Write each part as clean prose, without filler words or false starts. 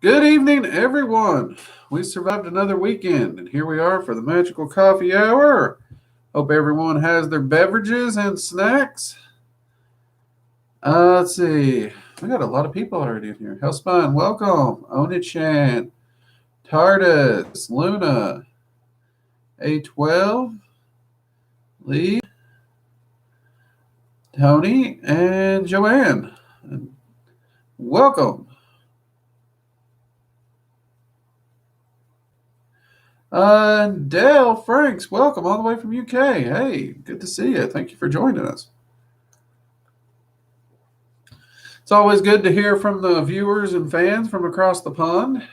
Good evening, everyone. We survived another weekend, and here we are for the Magickal Coffee Hour. Hope everyone has their beverages and snacks. Let's see. We got a lot of people already in here. Hellspine, welcome. Onichan, Tardis, Luna, A12, Lee, Tony, and Joanne. Welcome. Dale Franks, welcome all the way from UK. Hey, good to see you. Thank you for joining us. It's always good to hear from the viewers and fans from across the pond.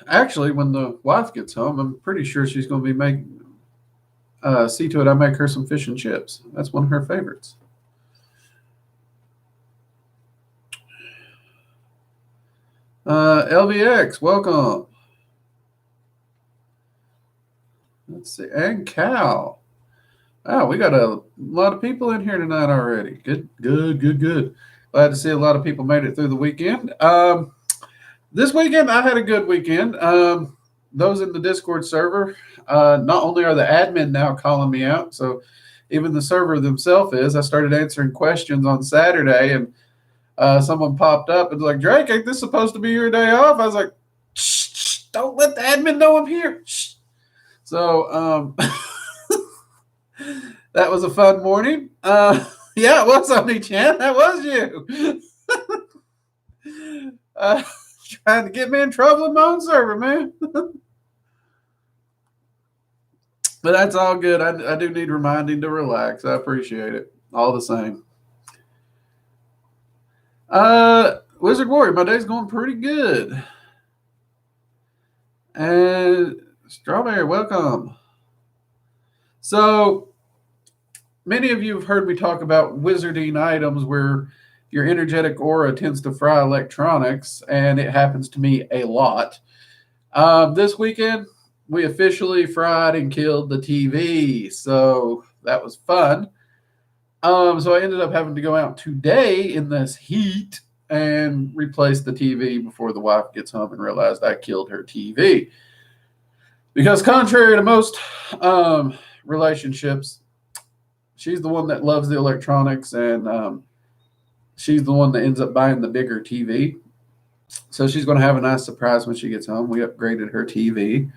Actually, when the wife gets home, I'm pretty sure she's going to be making. See to it, I make her some fish and chips. That's one of her favorites. LVX, welcome. Let's see, and Cal. Oh, we got a lot of people in here tonight already. Good. Glad to see a lot of people made it through the weekend. This weekend, I had a good weekend. Those in the Discord server, not only are the admin now calling me out, so even the server themselves is. I started answering questions on Saturday, and someone popped up and was like, Drake, ain't this supposed to be your day off? I was like, shh, don't let the admin know I'm here. Shh. So that was a fun morning. Yeah, it was Only Chan. That was you. Trying to get me in trouble in my own server, man. But that's all good. I do need reminding to relax. I appreciate it. All the same. Wizard Warrior, my day's going pretty good. And Strawberry, welcome. So many of you have heard me talk about wizarding items where your energetic aura tends to fry electronics, and it happens to me a lot. This weekend, we officially fried and killed the TV, so that was fun. So I ended up having to go out today in this heat and replace the TV before the wife gets home and realized I killed her TV. Because contrary to most relationships, she's the one that loves the electronics, and she's the one that ends up buying the bigger TV. So she's going to have a nice surprise when she gets home. We upgraded her TV.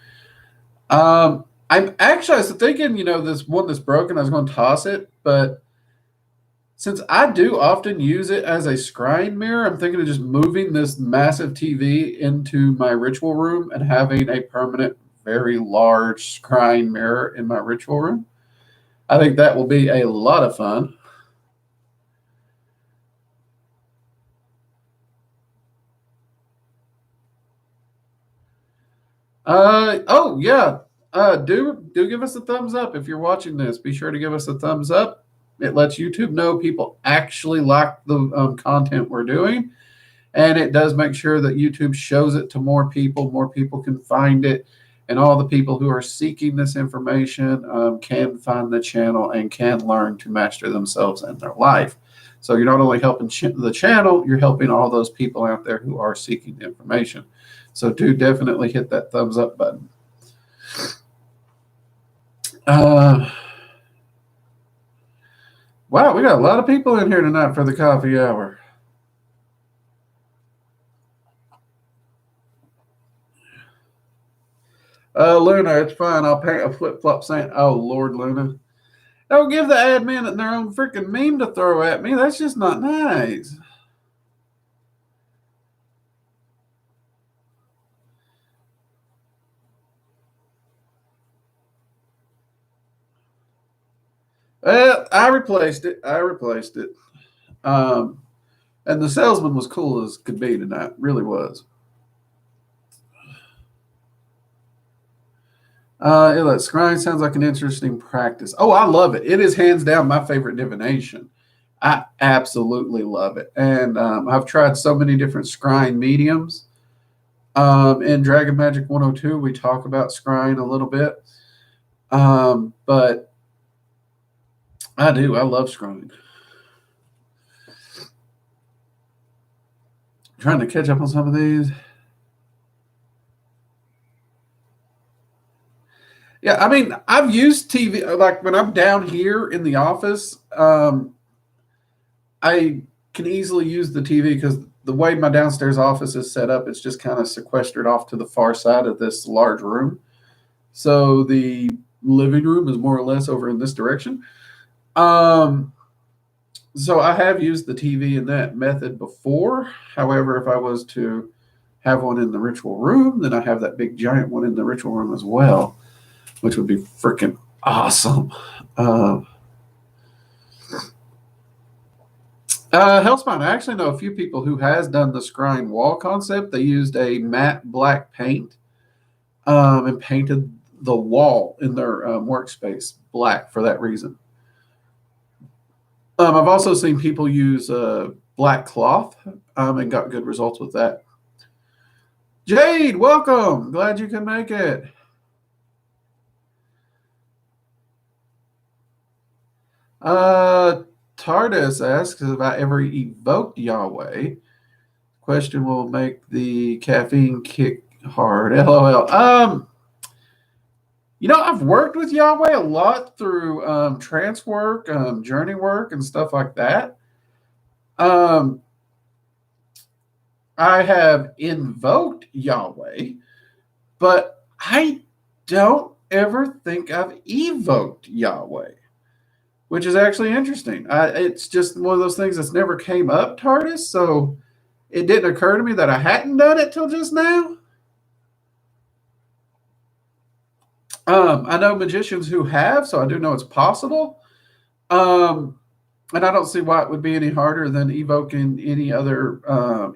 I was thinking, this one that's broken, I was going to toss it, but since I do often use it as a scrying mirror, I'm thinking of just moving this massive TV into my ritual room and having a permanent, very large scrying mirror in my ritual room. I think that will be a lot of fun. Oh yeah. Do give us a thumbs up if you're watching this. Be sure to give us a thumbs up. It lets YouTube know people actually like the content we're doing, and it does make sure that YouTube shows it to more people. More people can find it, and all the people who are seeking this information can find the channel and can learn to master themselves and their life. So you're not only helping the channel, you're helping all those people out there who are seeking information. So do definitely hit that thumbs up button. Wow, we got a lot of people in here tonight for the coffee hour. Luna, it's fine. I'll paint a flip-flop saying, oh, Lord, Luna. Don't give the admin their own freaking meme to throw at me. That's just not nice. Well, I replaced it. And the salesman was cool as could be tonight. Really was. Scrying sounds like an interesting practice. Oh, I love it. It is hands down my favorite divination. I absolutely love it. And I've tried so many different scrying mediums. In Dragon Magic 102, we talk about scrying a little bit. But I do. I love scrying. Trying to catch up on some of these. Yeah, I mean, I've used TV like when I'm down here in the office. I can easily use the TV because the way my downstairs office is set up, it's just kind of sequestered off to the far side of this large room. So the living room is more or less over in this direction. Um, so I have used the TV in that method before. However, if I was to have one in the ritual room, then I have that big giant one in the ritual room as well, which would be freaking awesome. Uh, Hellspawn, I actually know a few people who has done the scrying wall concept. They used a matte black paint and painted the wall in their workspace black for that reason. I've also seen people use black cloth and got good results with that. Jade, welcome. Glad you can make it. Tardis asks if I ever evoked Yahweh. Question will make the caffeine kick hard. LOL. I've worked with Yahweh a lot through trance work, journey work, and stuff like that. I have invoked Yahweh, but I don't ever think I've evoked Yahweh, which is actually interesting. It's just one of those things that's never came up, Tardis, so it didn't occur to me that I hadn't done it till just now. I know magicians who have, so I do know it's possible. And I don't see why it would be any harder than evoking any other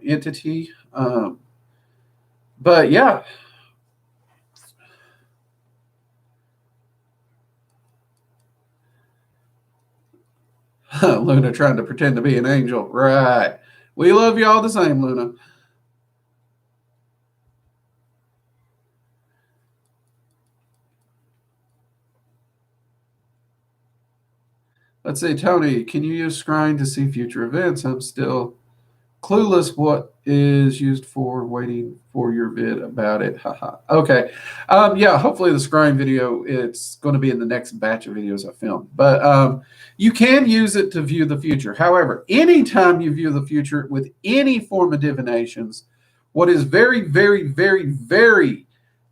entity. But yeah. Luna trying to pretend to be an angel. Right. We love you all the same, Luna. Let's see, Tony, can you use Scrying to see future events? I'm still clueless what is used for, waiting for your vid about it. Haha. Okay. Yeah, hopefully the Scrying video, it's going to be in the next batch of videos I film. But you can use it to view the future. However, anytime you view the future with any form of divinations, what is very, very, very, very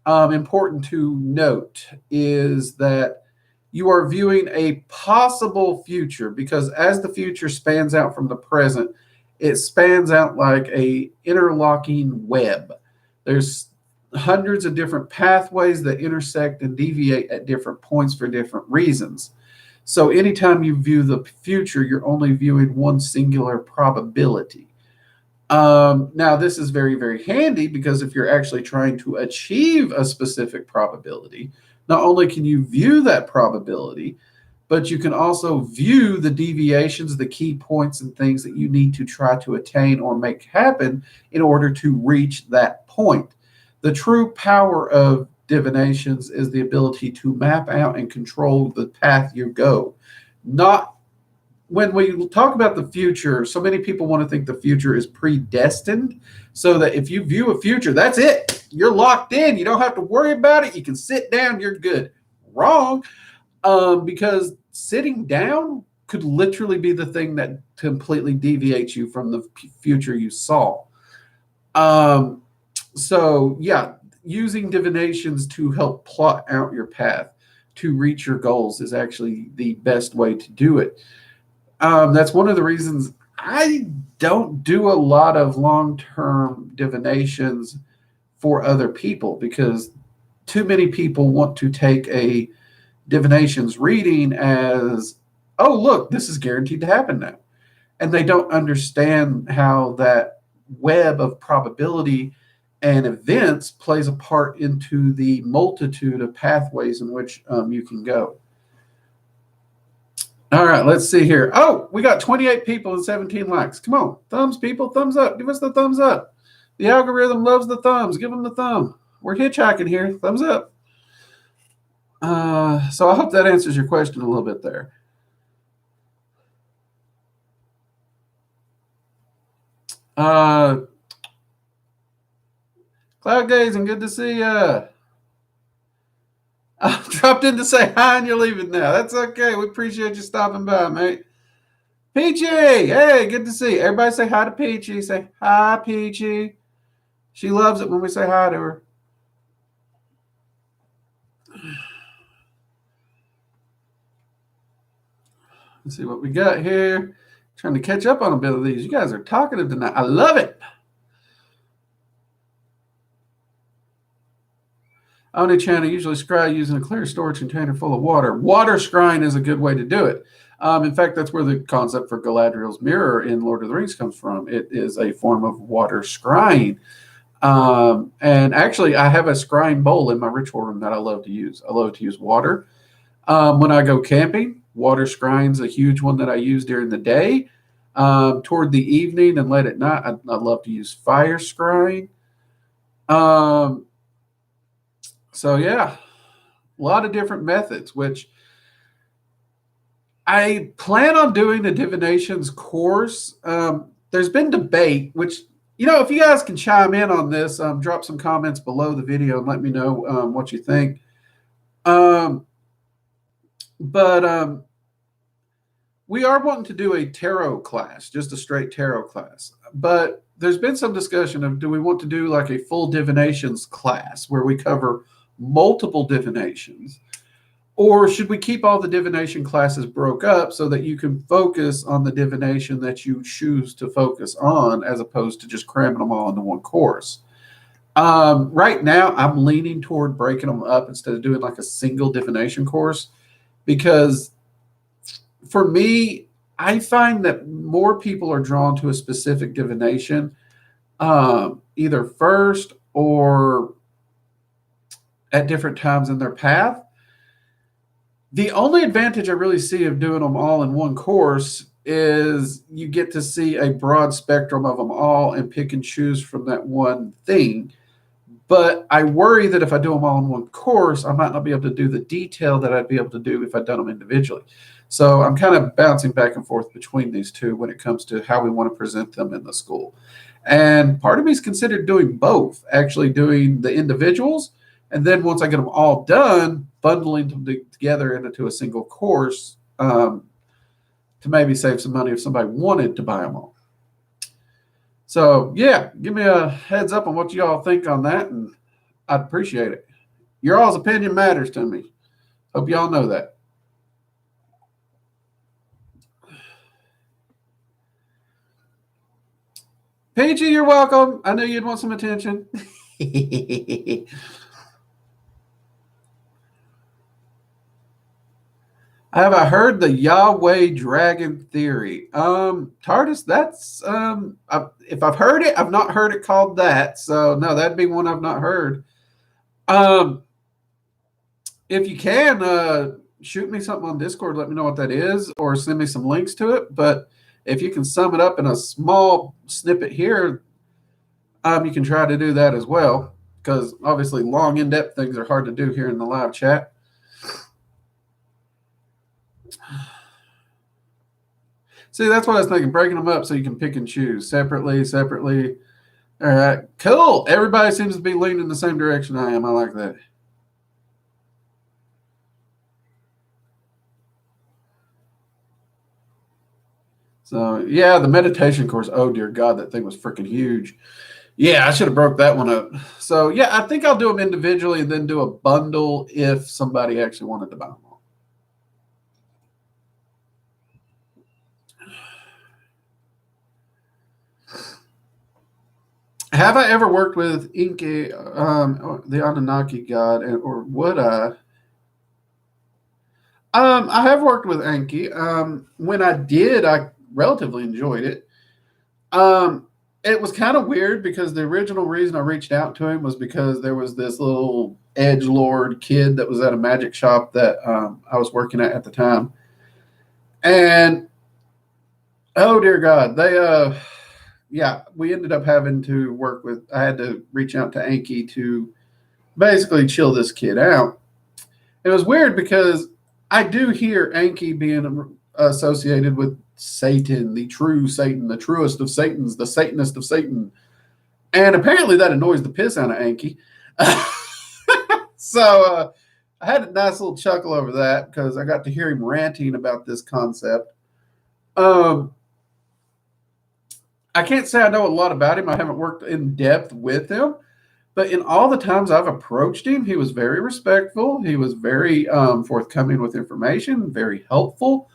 important to note is that you are viewing a possible future, because as the future spans out from the present, it spans out like a interlocking web. There's hundreds of different pathways that intersect and deviate at different points for different reasons. So anytime you view the future, you're only viewing one singular probability. Now, this is very, very handy because if you're actually trying to achieve a specific probability, not only can you view that probability, but you can also view the deviations, the key points, and things that you need to try to attain or make happen in order to reach that point. The true power of divinations is the ability to map out and control the path you go. Not when we talk about the future, so many people want to think the future is predestined, so that if you view a future, that's it. You're locked in. You don't have to worry about it. You can sit down. You're good. Wrong. Because sitting down could literally be the thing that completely deviates you from the future you saw. So, yeah, using divinations to help plot out your path to reach your goals is actually the best way to do it. That's one of the reasons I don't do a lot of long-term divinations for other people, because too many people want to take a divinations reading as, oh, look, this is guaranteed to happen now. And they don't understand how that web of probability and events plays a part into the multitude of pathways in which you can go. All right, let's see here. Oh, we got 28 people and 17 likes. Come on, thumbs, people, thumbs up. Give us the thumbs up. The algorithm loves the thumbs. Give them the thumb. We're hitchhiking here. Thumbs up. So I hope that answers your question a little bit there. Cloudgazing, good to see ya. I dropped in to say hi and you're leaving now. That's okay. We appreciate you stopping by, mate. Peachy, hey, good to see you. Everybody say hi to Peachy. Say hi, Peachy. She loves it when we say hi to her. Let's see what we got here. Trying to catch up on a bit of these. You guys are talkative tonight. I love it. On a channel, usually scry using a clear storage container full of water. Water scrying is a good way to do it. In fact, that's where the concept for Galadriel's mirror in Lord of the Rings comes from. It is a form of water scrying. And actually, I have a scrying bowl in my ritual room that I love to use. I love to use water. When I go camping, water scrying is a huge one that I use during the day. Toward the evening and late at night, I love to use fire scrying. So yeah, a lot of different methods, which I plan on doing a divinations course. There's been debate, which, if you guys can chime in on this, drop some comments below the video and let me know what you think. But we are wanting to do a tarot class, just a straight tarot class. But there's been some discussion of, do we want to do like a full divinations class where we cover multiple divinations? Or should we keep all the divination classes broke up so that you can focus on the divination that you choose to focus on, as opposed to just cramming them all into one course? Right now, I'm leaning toward breaking them up instead of doing like a single divination course, because for me, I find that more people are drawn to a specific divination, either first or at different times in their path. The only advantage I really see of doing them all in one course is you get to see a broad spectrum of them all and pick and choose from that one thing. But I worry that if I do them all in one course, I might not be able to do the detail that I'd be able to do if I'd done them individually. So I'm kind of bouncing back and forth between these two when it comes to how we want to present them in the school. And part of me is considered doing both, actually doing the individuals, and then once I get them all done, bundling them together into a single course to maybe save some money if somebody wanted to buy them all. So, yeah, give me a heads up on what you all think on that, and I'd appreciate it. Your all's opinion matters to me. Hope y'all know that. Peachy, you're welcome. I knew you'd want some attention. Have I heard the Yahweh dragon theory? Tardis, that's if I've heard it, I've not heard it called that. So no, that'd be one I've not heard. If you can, shoot me something on Discord, let me know what that is, or send me some links to it. But if you can sum it up in a small snippet here, you can try to do that as well, because obviously long, in-depth things are hard to do here in the live chat. See, that's what I was thinking, breaking them up so you can pick and choose separately. All right, cool. Everybody seems to be leaning the same direction I am. I like that. So, yeah, the meditation course. Oh, dear God, that thing was freaking huge. Yeah, I should have broke that one up. So, yeah, I think I'll do them individually and then do a bundle if somebody actually wanted to buy them all. Have I ever worked with Inke, the Anunnaki god, or would I? I have worked with Enki. When I did, I relatively enjoyed it. It was kind of weird because the original reason I reached out to him was because there was this little edgelord kid that was at a magic shop that I was working at the time. And, oh, dear God, we ended up having to work with, I had to reach out to Enki to basically chill this kid out. It was weird because I do hear Enki being associated with Satan, the true Satan, the truest of Satans, the Satanist of Satan. And apparently that annoys the piss out of Anki. So I had a nice little chuckle over that because I got to hear him ranting about this concept. Um, I can't say I know a lot about him. I haven't worked in depth with him, but in all the times I've approached him, he was very respectful. He was very forthcoming with information, very helpful.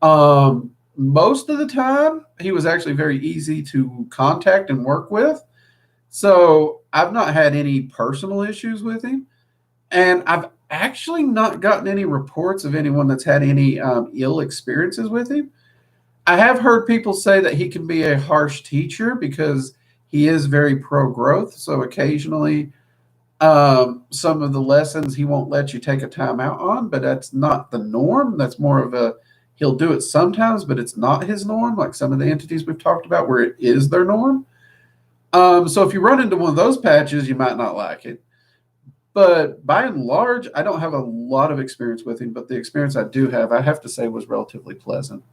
Most of the time, he was actually very easy to contact and work with. So I've not had any personal issues with him. And I've actually not gotten any reports of anyone that's had any ill experiences with him. I have heard people say that he can be a harsh teacher because he is very pro growth. So occasionally, some of the lessons he won't let you take a time out on, but that's not the norm. That's more of a he'll do it sometimes, but it's not his norm, like some of the entities we've talked about where it is their norm. So if you run into one of those patches, you might not like it. But by and large, I don't have a lot of experience with him, but the experience I do have, I have to say, was relatively pleasant.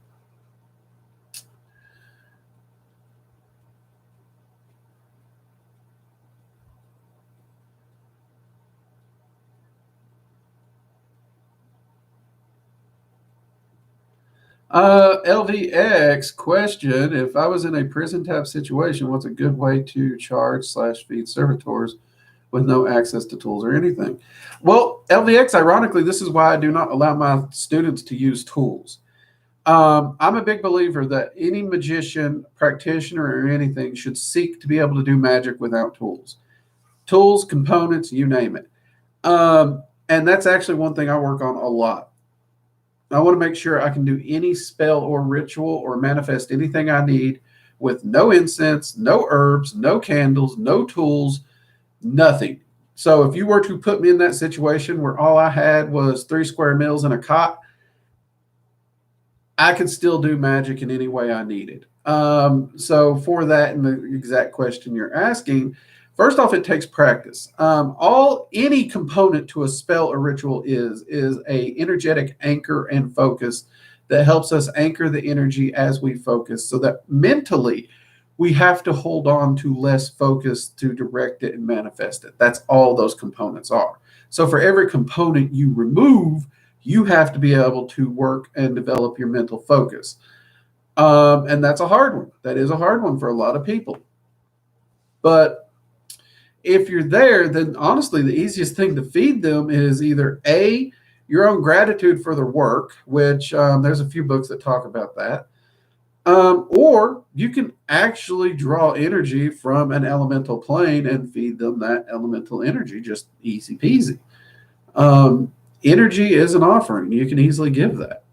LVX question: if I was in a prison type situation, what's a good way to charge/feed servitors with no access to tools or anything? Well, LVX, ironically, this is why I do not allow my students to use tools. I'm a big believer that any magician, practitioner, or anything should seek to be able to do magic without tools. Tools, components, you name it. And that's actually one thing I work on a lot. I want to make sure I can do any spell or ritual or manifest anything I need with no incense, no herbs, no candles, no tools, nothing. So if you were to put me in that situation where all I had was 3 square meals and a cot, I could still do magic in any way I needed. So for that and the exact question you're asking, first off, it takes practice. All any component to a spell or ritual is a energetic anchor and focus that helps us anchor the energy as we focus, so that mentally we have to hold on to less focus to direct it and manifest it. That's all those components are. So for every component you remove, you have to be able to work and develop your mental focus. And that's a hard one. That is a hard one for a lot of people. But if you're there, then honestly, the easiest thing to feed them is either A, your own gratitude for their work, which there's a few books that talk about that. Or you can actually draw energy from an elemental plane and feed them that elemental energy, just easy peasy. Energy is an offering. You can easily give that.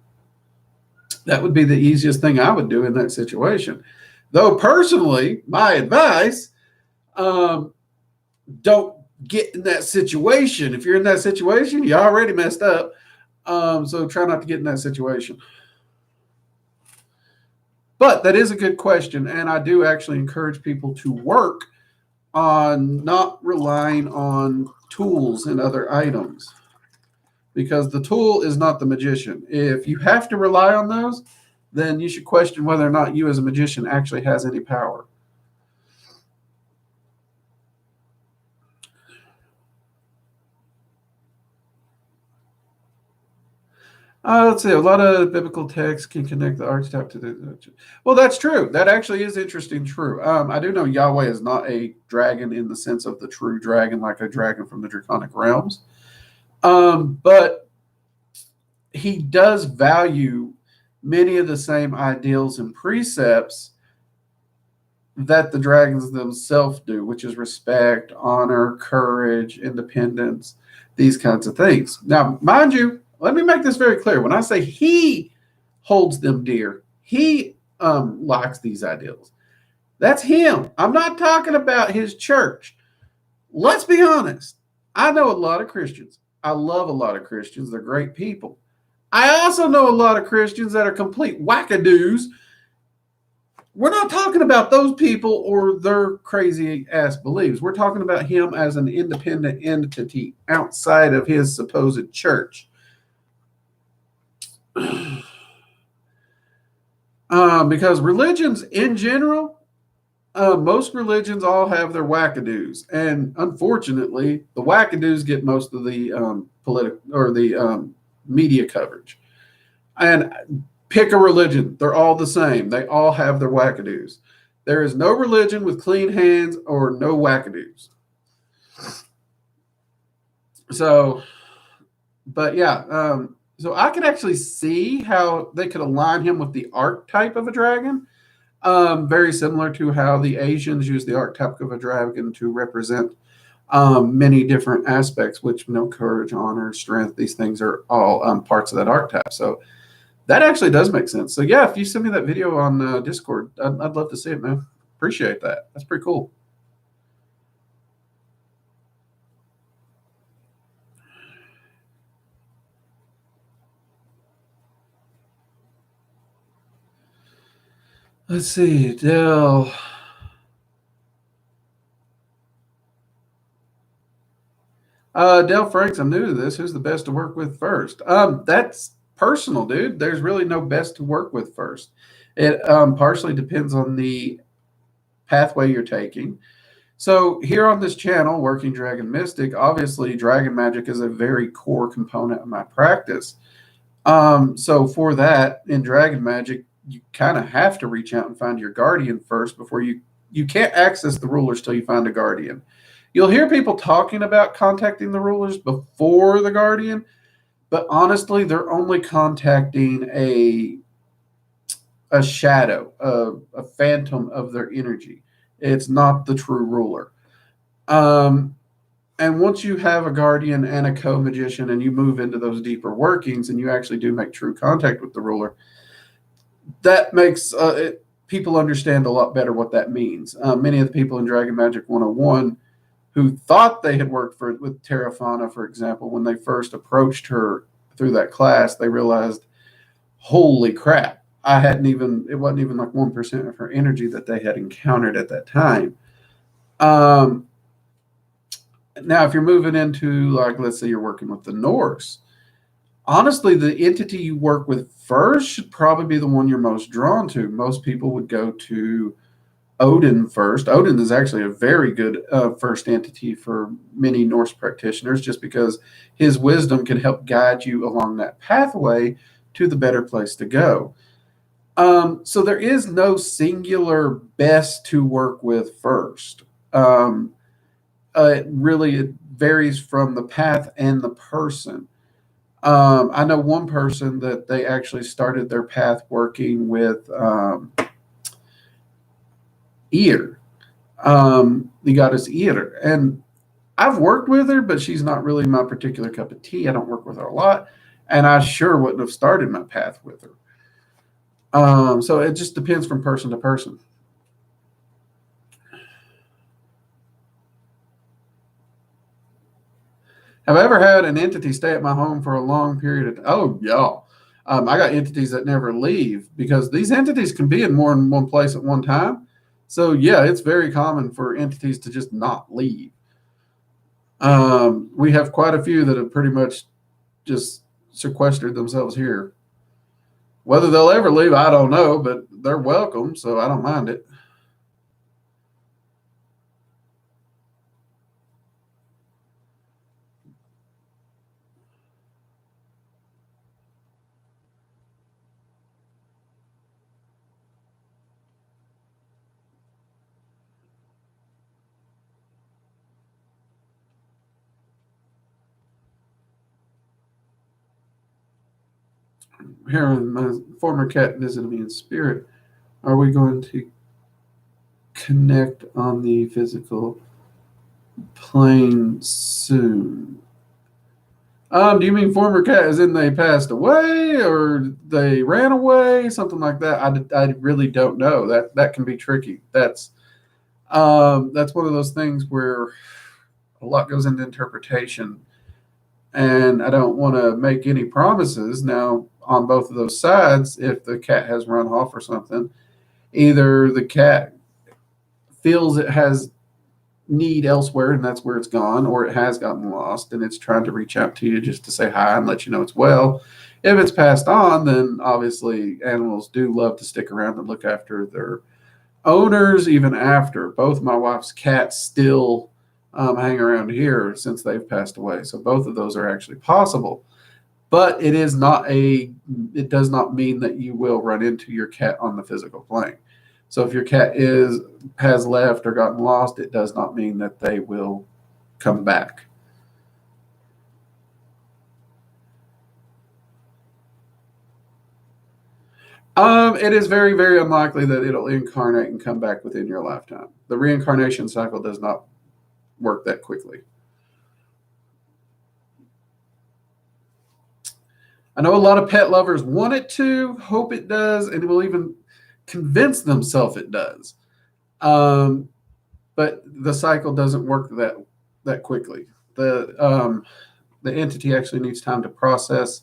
That would be the easiest thing I would do in that situation. Though personally, my advice, don't get in that situation. If you're in that situation, you already messed up. So try not to get in that situation. But that is a good question. And I do actually encourage people to work on not relying on tools and other items, because the tool is not the magician. If you have to rely on those, then you should question whether or not you as a magician actually has any power. Let's see. A lot of biblical texts can connect the archetype to the. Well, that's true. That actually is interesting. True. I do know Yahweh is not a dragon in the sense of the true dragon, like a dragon from the draconic realms. But he does value many of the same ideals and precepts that the dragons themselves do, which is respect, honor, courage, independence, these kinds of things. Now, mind you, let me make this very clear. When I say he holds them dear, he likes these ideals. That's him. I'm not talking about his church. Let's be honest. I know a lot of Christians. I love a lot of Christians. They're great people. I also know a lot of Christians that are complete wackadoos. We're not talking about those people or their crazy ass beliefs. We're talking about him as an independent entity outside of his supposed church. Because religions in general, Most religions all have their wackadoos, and unfortunately, the wackadoos get most of the political or the media coverage. And pick a religion; they're all the same. They all have their wackadoos. There is no religion with clean hands or no wackadoos. So, but yeah, so I could actually see how they could align him with the archetype of a dragon. Very similar to how the Asians use the archetype of a dragon to represent many different aspects, which courage, honor, strength, these things are all parts of that archetype. So that actually does make sense. So yeah, if you send me that video on Discord, I'd love to see it, man. Appreciate that. That's pretty cool. Let's see, Dell. Dell Franks, I'm new to this. Who's the best to work with first? That's personal, dude. There's really no best to work with first. It partially depends on the pathway you're taking. So here on this channel, Working Dragon Mystic, obviously dragon magic is a very core component of my practice. So for that, in dragon magic, you kind of have to reach out and find your guardian first before you can't access the rulers till you find a guardian. You'll hear people talking about contacting the rulers before the guardian, but honestly, they're only contacting a shadow, a phantom of their energy. It's not the true ruler. And once you have a guardian and a co-magician and you move into those deeper workings and you actually do make true contact with the ruler, that makes people understand a lot better what that means. Many of the people in Dragon Magic 101 who thought they had worked with Terrafana, for example, when they first approached her through that class, they realized, holy crap, it wasn't even like 1% of her energy that they had encountered at that time. Now, if you're moving into, like, let's say you're working with the Norse, honestly, the entity you work with first should probably be the one you're most drawn to. Most people would go to Odin first. Odin is actually a very good first entity for many Norse practitioners just because his wisdom can help guide you along that pathway to the better place to go. So there is no singular best to work with first. It varies from the path and the person. I know one person that they actually started their path working with Ear, the goddess Ear. And I've worked with her, but she's not really my particular cup of tea. I don't work with her a lot. And I sure wouldn't have started my path with her. So it just depends from person to person. Have I ever had an entity stay at my home for a long period of Oh, yeah. I got entities that never leave because these entities can be in more than one place at one time. So, yeah, it's very common for entities to just not leave. We have quite a few that have pretty much just sequestered themselves here. Whether they'll ever leave, I don't know, but they're welcome, so I don't mind it. Here, my former cat visited me in spirit. Are we going to connect on the physical plane soon? Do you mean former cat as in they passed away or they ran away, something like that? I really don't know. That can be tricky. That's one of those things where a lot goes into interpretation, and I don't want to make any promises now on both of those sides. If the cat has run off or something, either the cat feels it has need elsewhere and that's where it's gone, or it has gotten lost and it's trying to reach out to you just to say hi and let you know it's well. If it's passed on, then obviously animals do love to stick around and look after their owners, even after. Both my wife's cats still hang around here since they've passed away. So both of those are actually possible. But it is not it does not mean that you will run into your cat on the physical plane. So if your cat has left or gotten lost, it does not mean that they will come back. It is very, very unlikely that it'll incarnate and come back within your lifetime. The reincarnation cycle does not work that quickly. I know a lot of pet lovers want it to, hope it does, and will even convince themselves it does. But the cycle doesn't work that quickly. The entity actually needs time to process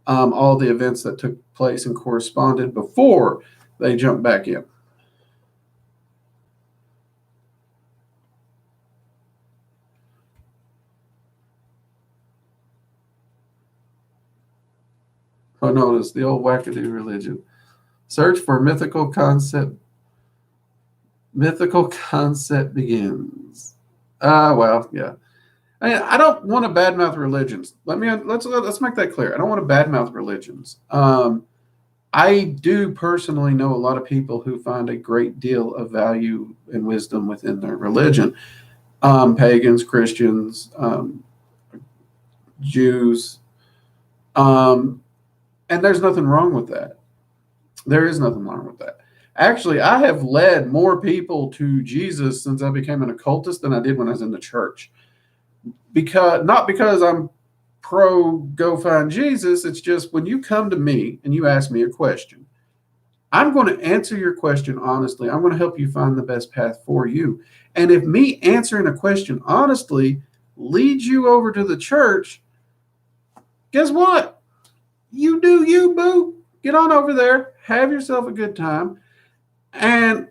all the events that took place and corresponded before they jump back in. Oh, no, it's the old wackadoo religion. Search for mythical concept. Mythical concept begins. Well, yeah. I don't want to badmouth religions. Let's make that clear. I don't want to badmouth religions. I do personally know a lot of people who find a great deal of value and wisdom within their religion. Pagans, Christians, Jews, and there's nothing wrong with that. There is nothing wrong with that. Actually, I have led more people to Jesus since I became an occultist than I did when I was in the church. Not because I'm pro go find Jesus. It's just when you come to me and you ask me a question, I'm going to answer your question honestly. I'm going to help you find the best path for you. And if me answering a question honestly leads you over to the church, guess what? You do you, boo. Get on over there. Have yourself a good time. And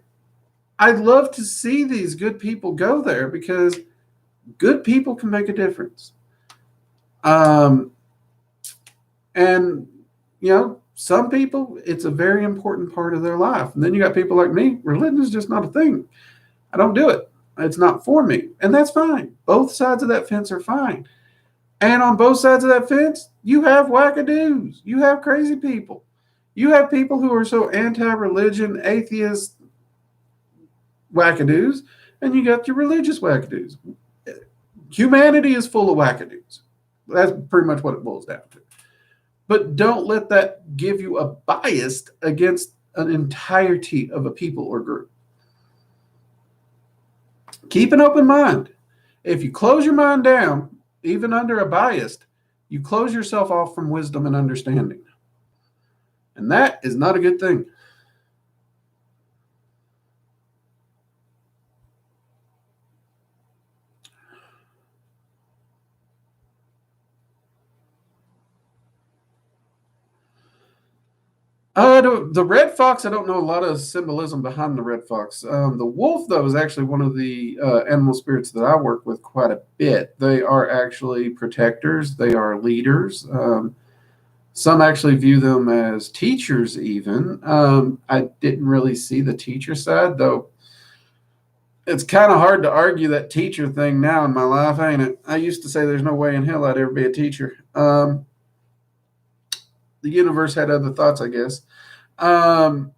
I'd love to see these good people go there because good people can make a difference. And, some people, it's a very important part of their life. And then you got people like me, religion is just not a thing. I don't do it. It's not for me. And that's fine. Both sides of that fence are fine. And on both sides of that fence, you have wackadoos. You have crazy people. You have people who are so anti-religion, atheist wackadoos, and you got your religious wackadoos. Humanity is full of wackadoos. That's pretty much what it boils down to. But don't let that give you a bias against an entirety of a people or group. Keep an open mind. If you close your mind down, even under a bias, you close yourself off from wisdom and understanding. And that is not a good thing. The red fox, I don't know a lot of symbolism behind the red fox. The wolf, though, is actually one of the animal spirits that I work with quite a bit. They are actually protectors. They are leaders. Some actually view them as teachers even. I didn't really see the teacher side, though. It's kind of hard to argue that teacher thing now in my life, ain't it? I used to say there's no way in hell I'd ever be a teacher. The universe had other thoughts, I guess. But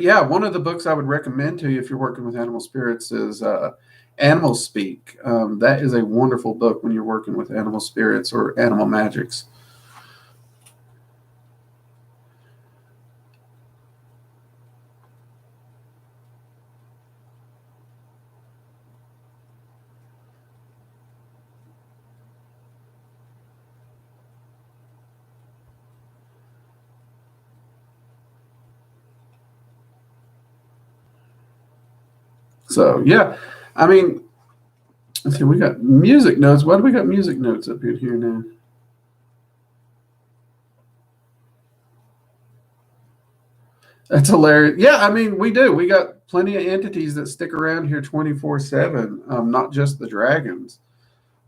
yeah, one of the books I would recommend to you if you're working with animal spirits is Animal Speak. That is a wonderful book when you're working with animal spirits or animal magics. So yeah, I mean, let's see, we got music notes. Why do we got music notes up in here now? That's hilarious. Yeah, I mean, we do. We got plenty of entities that stick around here 24/7, not just the dragons.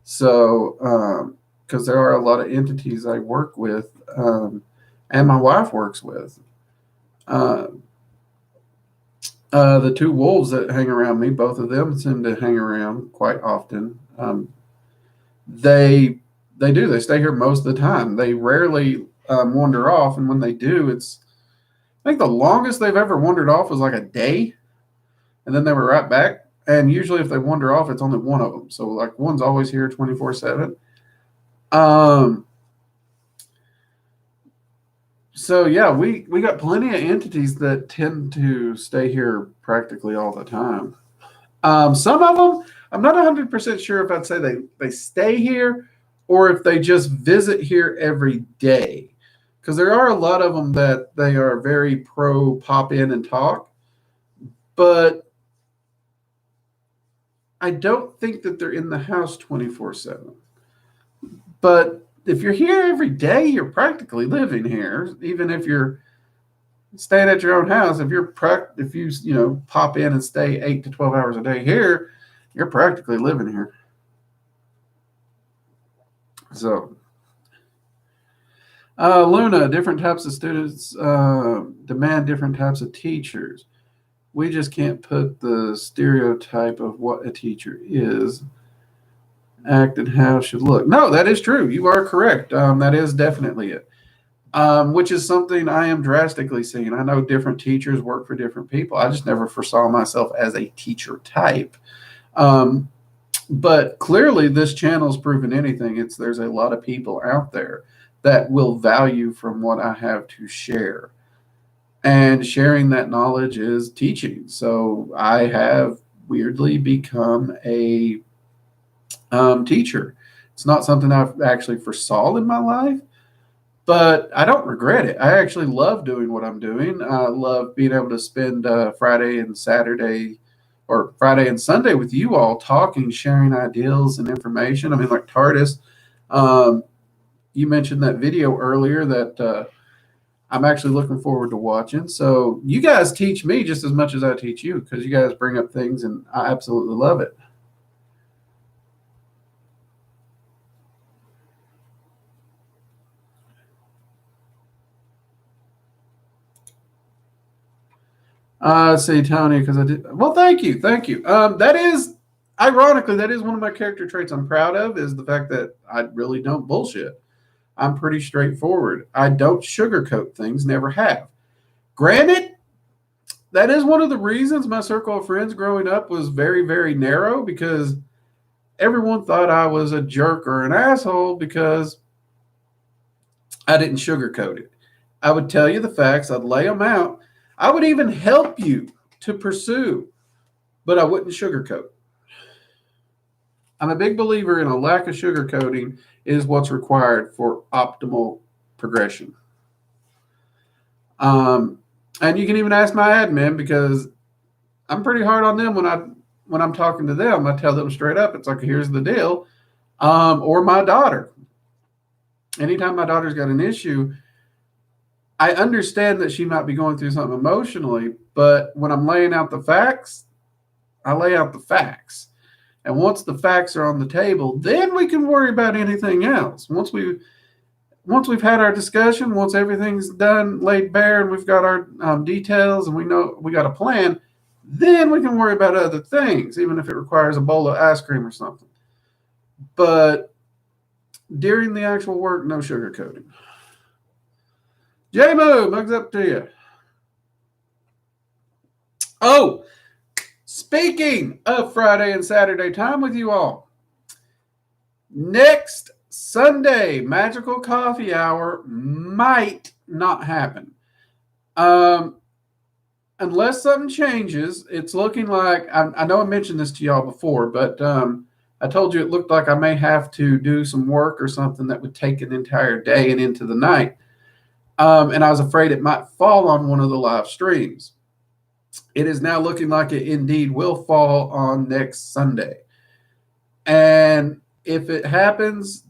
So, because there are a lot of entities I work with, and my wife works with. The two wolves that hang around me, both of them seem to hang around quite often. They do. They stay here most of the time. They rarely wander off, and when they do, I think the longest they've ever wandered off was like a day, and then they were right back. And usually, if they wander off, it's only one of them. So like one's always here 24/7. So yeah, we got plenty of entities that tend to stay here practically all the time. Some of them, I'm not 100% sure if I'd say they stay here or if they just visit here every day. Because there are a lot of them that they are very pro pop in and talk, but I don't think that they're in the house 24/7. But if you're here every day, you're practically living here. Even if you're staying at your own house, if you pop in and stay 8 to 12 hours a day here, you're practically living here. So, Luna, different types of students demand different types of teachers. We just can't put the stereotype of what a teacher is, act, and how it should look. No, that is true. You are correct. That is definitely it. Which is something I am drastically seeing. I know different teachers work for different people. I just never foresaw myself as a teacher type. But clearly, this channel's proven anything. There's a lot of people out there that will value from what I have to share. And sharing that knowledge is teaching. So I have weirdly become a teacher. It's not something I've actually foresaw in my life, but I don't regret it. I actually love doing what I'm doing. I love being able to spend Friday and Sunday with you all talking, sharing ideas and information. I mean, like Tardis, you mentioned that video earlier that I'm actually looking forward to watching. So you guys teach me just as much as I teach you because you guys bring up things and I absolutely love it. Say Tony, because I did. Well, thank you. That is, ironically, that is one of my character traits I'm proud of, is the fact that I really don't bullshit. I'm pretty straightforward. I don't sugarcoat things, never have. Granted, that is one of the reasons my circle of friends growing up was very, very narrow, because everyone thought I was a jerk or an asshole because I didn't sugarcoat it. I would tell you the facts, I'd lay them out. I would even help you to pursue, but I wouldn't sugarcoat. I'm a big believer in a lack of sugarcoating is what's required for optimal progression. And you can even ask my admin, because I'm pretty hard on them when I'm talking to them. I tell them straight up, it's like, here's the deal. Or my daughter. Anytime my daughter's got an issue, I understand that she might be going through something emotionally, but when I'm laying out the facts, I lay out the facts. And once the facts are on the table, then we can worry about anything else. Once we've had our discussion, once everything's done, laid bare, and we've got our details, and we know we got a plan, then we can worry about other things, even if it requires a bowl of ice cream or something. But during the actual work, no sugarcoating. J-Mo, mugs up to you. Oh, speaking of Friday and Saturday time with you all, next Sunday, Magickal Coffee Hour might not happen. Unless something changes, it's looking like, I know I mentioned this to y'all before, but I told you it looked like I may have to do some work or something that would take an entire day and into the night. And I was afraid it might fall on one of the live streams. It is now looking like it indeed will fall on next Sunday. And if it happens,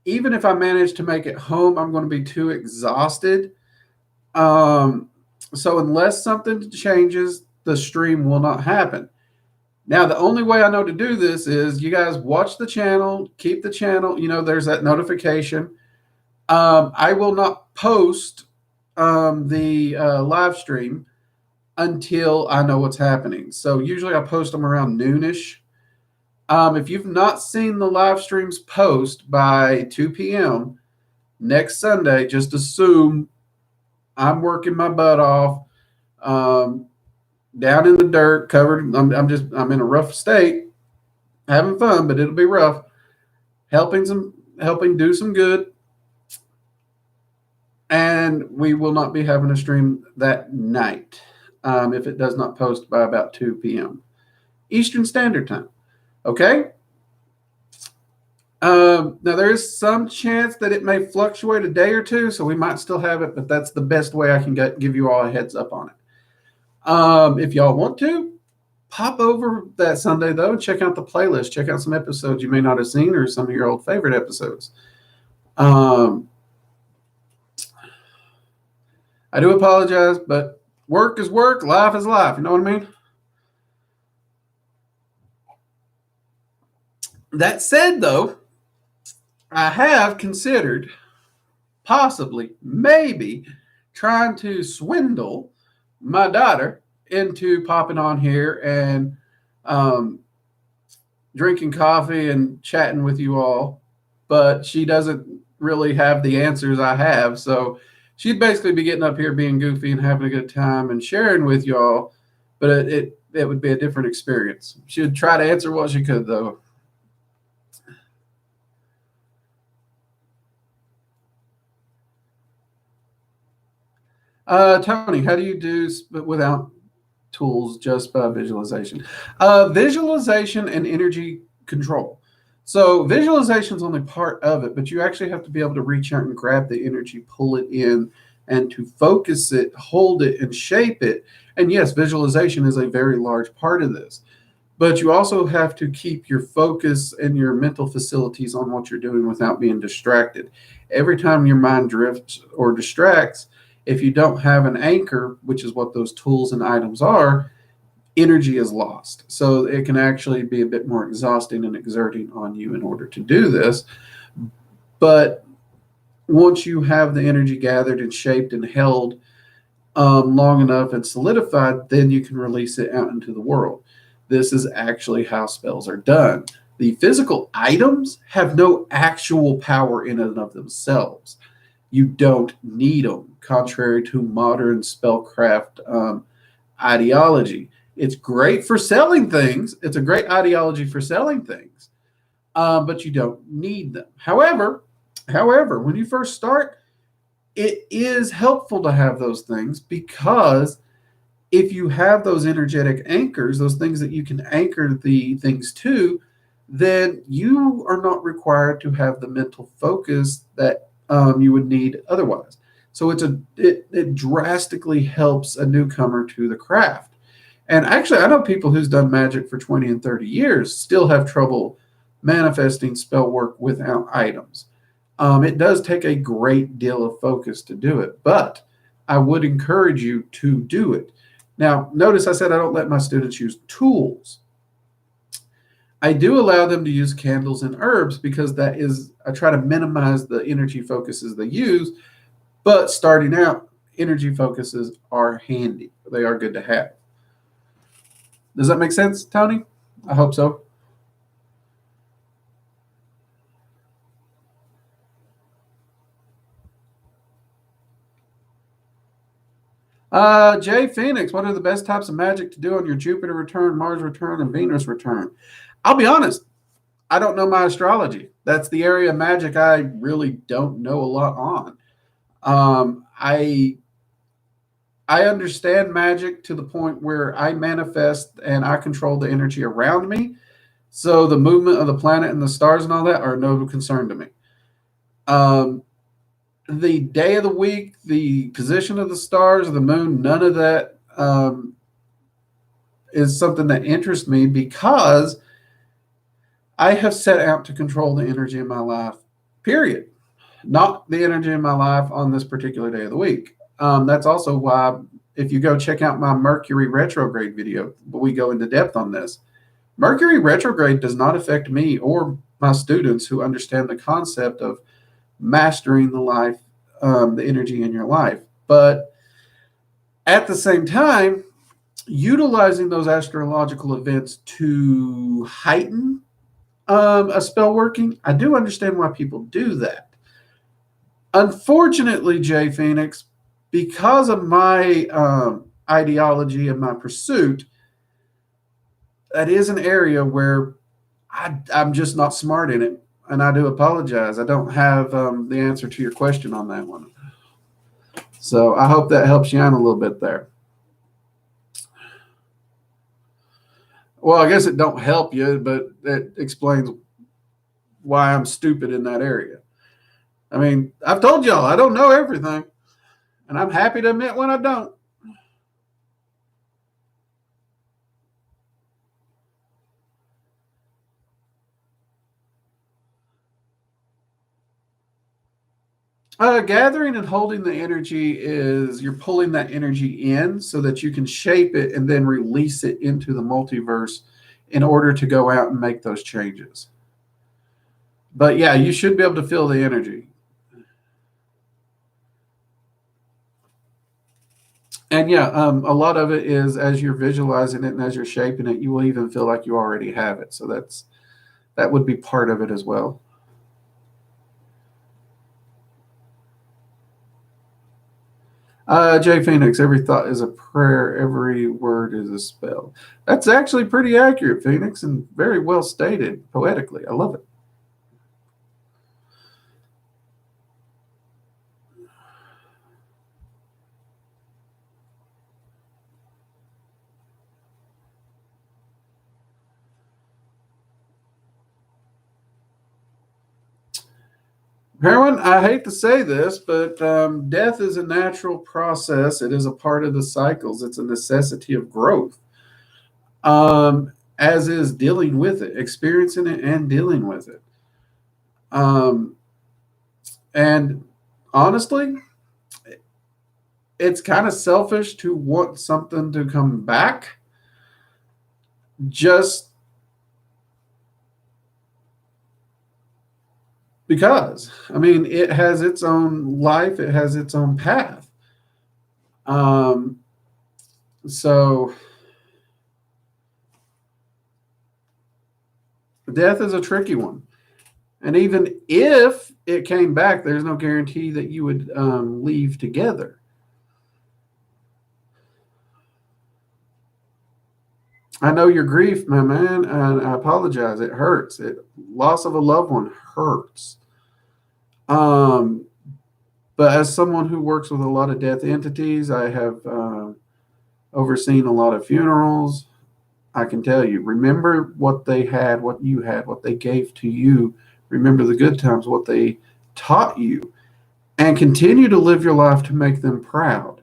even if I manage to make it home, I'm going to be too exhausted. So unless something changes, the stream will not happen. Now, the only way I know to do this is you guys watch the channel, keep the channel, there's that notification. I will not post the live stream until I know what's happening. So usually I post them around noonish. If you've not seen the live streams post by 2 p.m. next Sunday, just assume I'm working my butt off, down in the dirt, covered. I'm in a rough state, having fun, but it'll be rough. Helping do some good, and we will not be having a stream that night if it does not post by about 2 p.m. Eastern Standard Time. Okay? Now, there is some chance that it may fluctuate a day or two, so we might still have it, but that's the best way I can give you all a heads up on it. If y'all want to, pop over that Sunday, though, and check out the playlist. Check out some episodes you may not have seen or some of your old favorite episodes. I do apologize, but work is work, life is life. You know what I mean? That said, though, I have considered possibly, maybe, trying to swindle my daughter into popping on here and drinking coffee and chatting with you all, but she doesn't really have the answers I have. So she'd basically be getting up here being goofy and having a good time and sharing with you all, but it would be a different experience. She would try to answer what she could, though. Tony, how do you do without tools, just by visualization? Visualization and energy control. So visualization is only part of it, but you actually have to be able to reach out and grab the energy, pull it in, and to focus it, hold it, and shape it. And yes, visualization is a very large part of this. But you also have to keep your focus and your mental facilities on what you're doing without being distracted. Every time your mind drifts or distracts, if you don't have an anchor, which is what those tools and items are, energy is lost. So it can actually be a bit more exhausting and exerting on you in order to do this. But once you have the energy gathered and shaped and held long enough and solidified, then you can release it out into the world. This is actually how spells are done. The physical items have no actual power in and of themselves. You don't need them, contrary to modern spellcraft ideology. It's great for selling things. It's a great ideology for selling things, but you don't need them. However, when you first start, it is helpful to have those things, because if you have those energetic anchors, those things that you can anchor the things to, then you are not required to have the mental focus that you would need otherwise. So it drastically helps a newcomer to the craft. And actually, I know people who's done magic for 20 and 30 years still have trouble manifesting spell work without items. It does take a great deal of focus to do it, but I would encourage you to do it. Now, notice I said I don't let my students use tools. I do allow them to use candles and herbs, because I try to minimize the energy focuses they use, but starting out, energy focuses are handy. They are good to have. Does that make sense, Tony? I hope so. Jay Phoenix, what are the best types of magic to do on your Jupiter return, Mars return, and Venus return? I'll be honest, I don't know my astrology. That's the area of magic I really don't know a lot on. I understand magic to the point where I manifest and I control the energy around me. So the movement of the planet and the stars and all that are no concern to me. The day of the week, the position of the stars, the moon, none of that is something that interests me, because I have set out to control the energy in my life, period. Not the energy in my life on this particular day of the week. That's also why, if you go check out my Mercury retrograde video, we go into depth on this. Mercury retrograde does not affect me or my students who understand the concept of mastering the life, the energy in your life. But at the same time, utilizing those astrological events to heighten a spell working, I do understand why people do that. Unfortunately, Jay Phoenix, because of my ideology and my pursuit, that is an area where I'm just not smart in it. And I do apologize. I don't have the answer to your question on that one. So I hope that helps you out a little bit there. Well, I guess it don't help you, but it explains why I'm stupid in that area. I mean, I've told y'all I don't know everything, and I'm happy to admit when I don't. Gathering and holding the energy is you're pulling that energy in so that you can shape it and then release it into the multiverse in order to go out and make those changes. But yeah, you should be able to feel the energy. And yeah, a lot of it is as you're visualizing it and as you're shaping it, you will even feel like you already have it. So that would be part of it as well. Jay Phoenix, every thought is a prayer, every word is a spell. That's actually pretty accurate, Phoenix, and very well stated poetically. I love it. Heroin, I hate to say this, but death is a natural process. It is a part of the cycles. It's a necessity of growth, as is dealing with it, experiencing it, and dealing with it. Um, and honestly, it's kind of selfish to want something to come back just because. I mean, it has its own life, it has its own path. Um, so death is a tricky one. And even if it came back, there's no guarantee that you would leave together. I know your grief, my man, and I apologize. It hurts. Loss of a loved one hurts. Um, but as someone who works with a lot of death entities, I have overseen a lot of funerals. I can tell you, remember what they had, what you had, what they gave to you. Remember the good times, what they taught you, and continue to live your life to make them proud.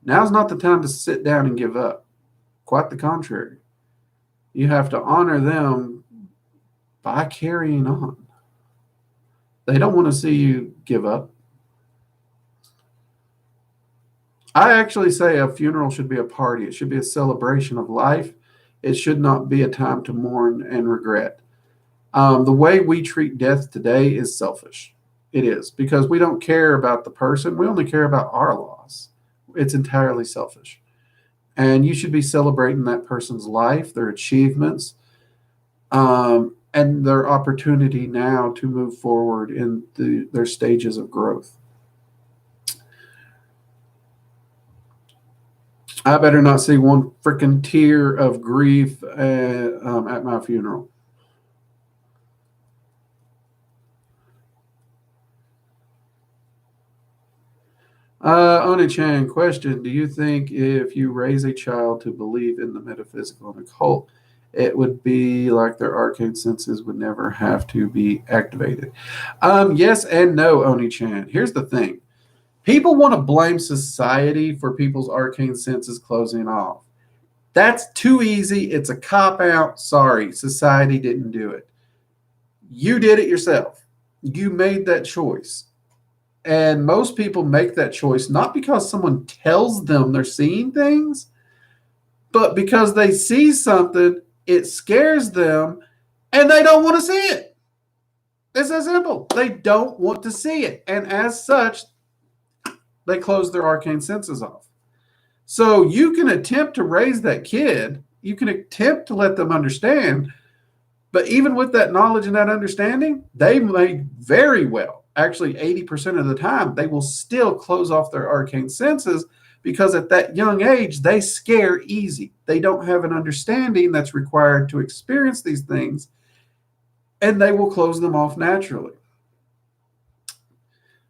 Now's not the time to sit down and give up. Quite the contrary. You have to honor them by carrying on. They don't want to see you give up. I actually say a funeral should be a party. It should be a celebration of life. It should not be a time to mourn and regret. The way we treat death today is selfish. It is because we don't care about the person. We only care about our loss. It's entirely selfish. And you should be celebrating that person's life, their achievements, and their opportunity now to move forward in their stages of growth. I better not see one freaking tear of grief at my funeral. Oni Chan, question: do you think if you raise a child to believe in the metaphysical and occult, it would be like their arcane senses would never have to be activated? Yes and no, Oni Chan. Here's the thing: people want to blame society for people's arcane senses closing off. That's too easy. It's a cop out. Sorry, society didn't do it. You did it yourself. You made that choice. And most people make that choice not because someone tells them they're seeing things, but because they see something, it scares them, and they don't want to see it. It's that simple. They don't want to see it. And as such, they close their arcane senses off. So you can attempt to raise that kid, you can attempt to let them understand, but even with that knowledge and that understanding, they may very well, actually 80% of the time, they will still close off their arcane senses because at that young age, they scare easy. They don't have an understanding that's required to experience these things, and they will close them off naturally.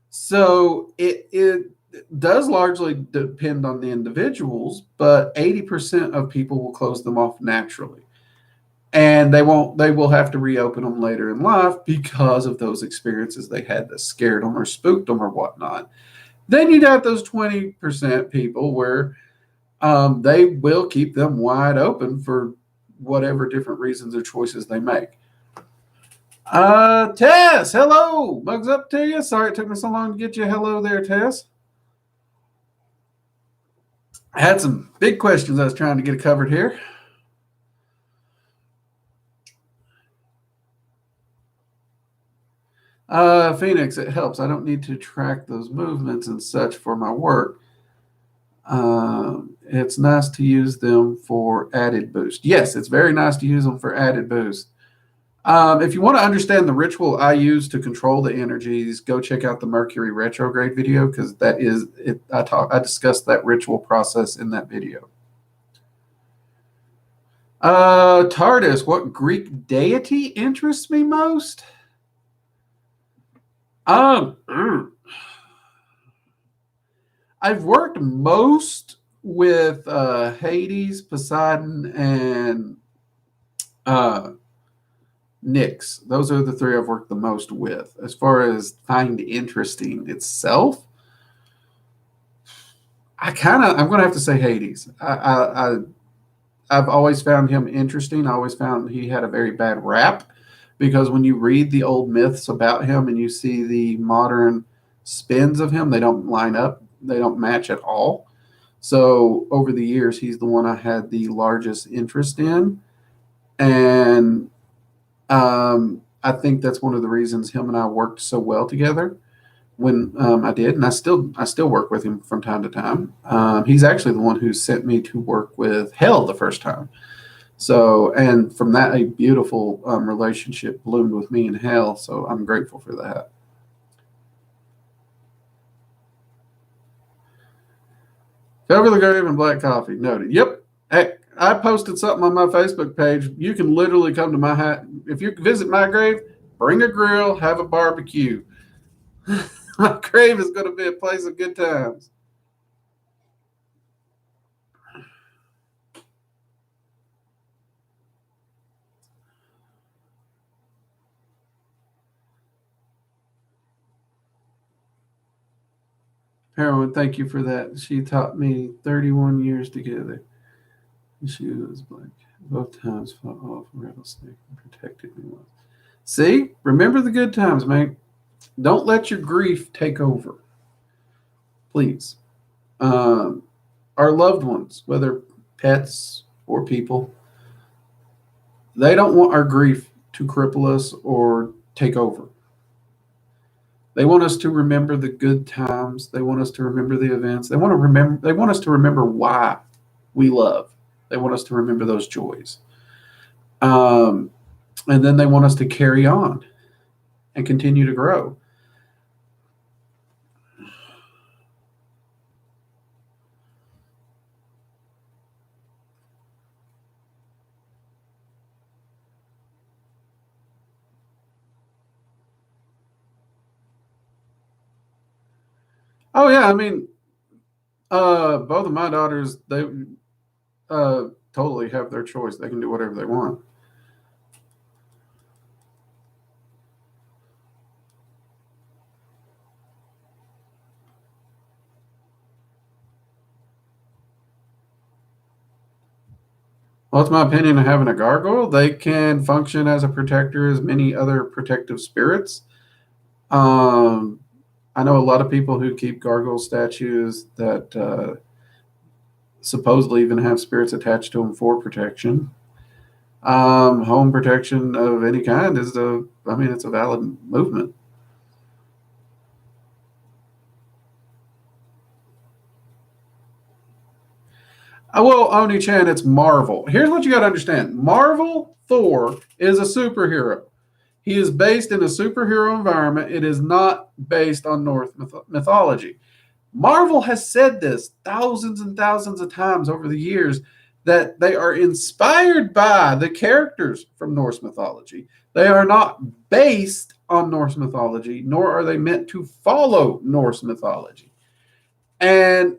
So it does largely depend on the individuals, but 80% of people will close them off naturally. And they will have to reopen them later in life because of those experiences they had that scared them or spooked them or whatnot. Then you got those 20% people where they will keep them wide open for whatever different reasons or choices they make. Tess, hello. Bugs up to you. Sorry it took me so long to get you. Hello there, Tess. I had some big questions I was trying to get covered here. Phoenix, it helps. I don't need to track those movements and such for my work. It's nice to use them for added boost. Yes, it's very nice to use them for added boost. If you want to understand the ritual I use to control the energies, go check out the Mercury retrograde video because that is it. I discussed that ritual process in that video. Tardis, what Greek deity interests me most? I've worked most with Hades, Poseidon, and Nyx. Those are the three I've worked the most with. As far as find interesting itself, I'm going to have to say Hades. I've always found him interesting. I always found he had a very bad rap because when you read the old myths about him and you see the modern spins of him, they don't line up. They don't match at all. So over the years, he's the one I had the largest interest in. And I think that's one of the reasons him and I worked so well together when I did, and I still work with him from time to time. He's actually the one who sent me to work with Hell the first time. So, and from that, a beautiful relationship bloomed with me and Hell. So I'm grateful for that. Cover the grave and black coffee. Noted. Yep. Hey, I posted something on my Facebook page. You can literally come to my hat. If you visit my grave, bring a grill, have a barbecue. My grave is going to be a place of good times. Heroin, thank you for that. She taught me 31 years together. She was black. Both times fought off a rattlesnake and protected me once. See? Remember the good times, mate. Don't let your grief take over. Please. Our loved ones, whether pets or people, they don't want our grief to cripple us or take over. They want us to remember the good times. They want us to remember the events. They want us to remember why we love. They want us to remember those joys. And then they want us to carry on and continue to grow. Oh yeah, I mean, both of my daughters, they totally have their choice. They can do whatever they want. Well, it's my opinion of having a gargoyle. They can function as a protector as many other protective spirits. Um, I know a lot of people who keep gargoyle statues that supposedly even have spirits attached to them for protection. Home protection of any kind it's a valid movement. Well, Oni-chan, it's Marvel. Here's what you got to understand. Marvel Thor is a superhero. He is based in a superhero environment. It is not based on Norse mythology. Marvel has said this thousands and thousands of times over the years that they are inspired by the characters from Norse mythology. They are not based on Norse mythology, nor are they meant to follow Norse mythology. And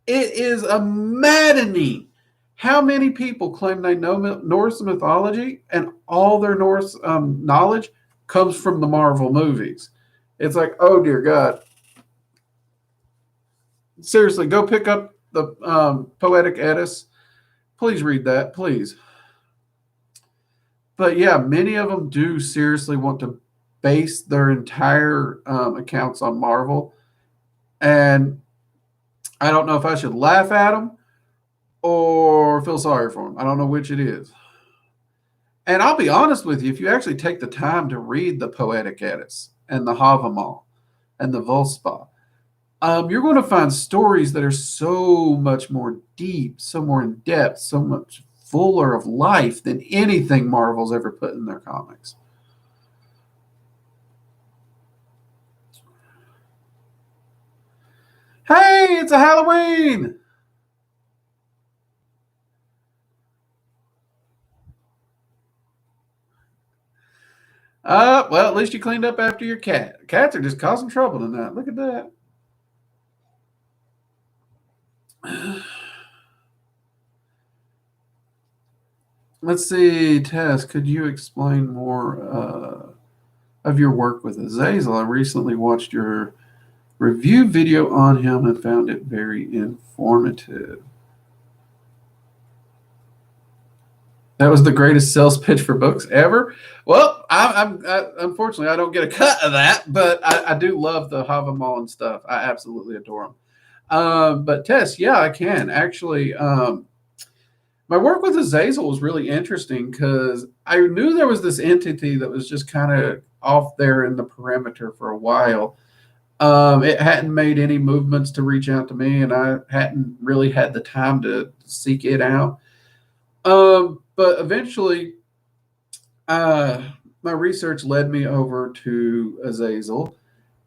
it is a maddening how many people claim they know Norse mythology and all their Norse knowledge comes from the Marvel movies. It's like, oh dear God. Seriously, go pick up the Poetic Edis. Please read that, please. But yeah, many of them do seriously want to base their entire accounts on Marvel. And I don't know if I should laugh at them or feel sorry for them. I don't know which it is. And I'll be honest with you, if you actually take the time to read the Poetic Edis and the Havamal and the Volspa, you're going to find stories that are so much more deep, so more in depth, so much fuller of life than anything Marvel's ever put in their comics. Hey, it's a Halloween! Well, at least you cleaned up after your cat. Cats are just causing trouble tonight. Look at that. Let's see, Tess, could you explain more of your work with Azazel? I recently watched your review video on him and found it very informative. That was the greatest sales pitch for books ever. Well, unfortunately I don't get a cut of that, but I do love the Havamal and stuff. I absolutely adore them. But Tess, yeah, I can actually. My work with Azazel was really interesting because I knew there was this entity that was just kind of off there in the perimeter for a while. It hadn't made any movements to reach out to me, and I hadn't really had the time to seek it out. But eventually, my research led me over to Azazel,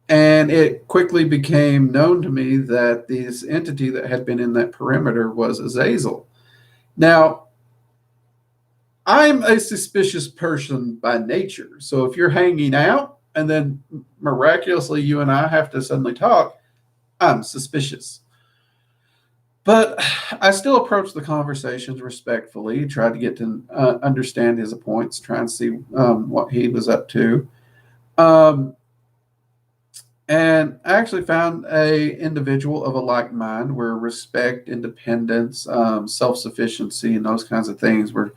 and it quickly became known to me that this entity that had been in that perimeter was Azazel. Now, I'm a suspicious person by nature. So if you're hanging out and then miraculously you and I have to suddenly talk, I'm suspicious. But I still approached the conversations respectfully, tried to get to understand his points, try and see what he was up to. Um, and I actually found a individual of a like mind where respect, independence, self-sufficiency, and those kinds of things were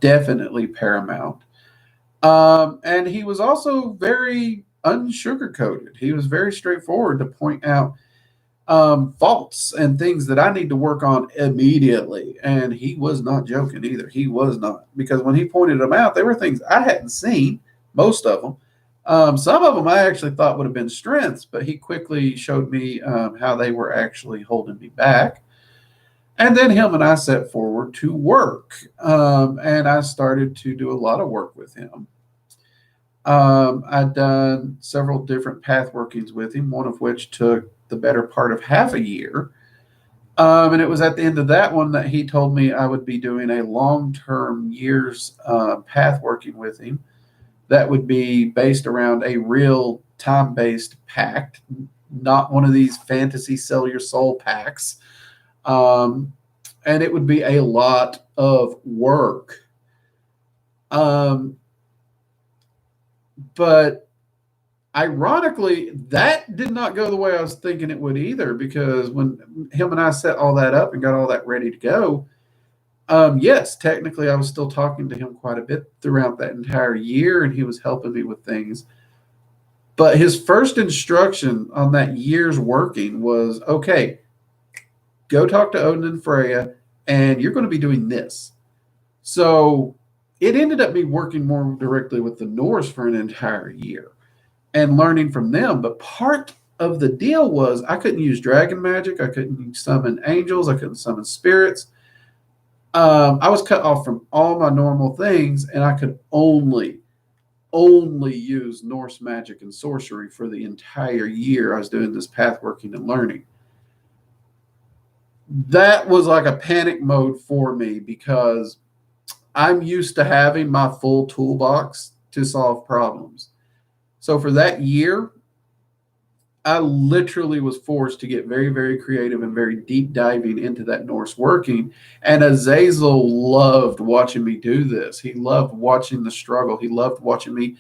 definitely paramount. And he was also very unsugarcoated. He was very straightforward to point out faults and things that I need to work on immediately. And he was not joking either. He was not. Because when he pointed them out, they were things I hadn't seen, most of them. Some of them I actually thought would have been strengths, but he quickly showed me how they were actually holding me back. And then him and I set forward to work. And I started to do a lot of work with him. I'd done several different path workings with him, one of which took the better part of half a year. And it was at the end of that one that he told me I would be doing a long term years path working with him that would be based around a real time based pact, not one of these fantasy sell your soul packs. And it would be a lot of work. But ironically, that did not go the way I was thinking it would either, because when him and I set all that up and got all that ready to go, yes, technically I was still talking to him quite a bit throughout that entire year, and he was helping me with things. But his first instruction on that year's working was, okay, go talk to Odin and Freya, and you're going to be doing this. So it ended up me working more directly with the Norse for an entire year and learning from them. But part of the deal was I couldn't use dragon magic. I couldn't summon angels. I couldn't summon spirits. I was cut off from all my normal things, and I could only use Norse magic and sorcery for the entire year I was doing this path working and learning. That was like a panic mode for me because I'm used to having my full toolbox to solve problems. So for that year, I literally was forced to get very, very creative and very deep diving into that Norse working. And Azazel loved watching me do this. He loved watching the struggle. He loved watching me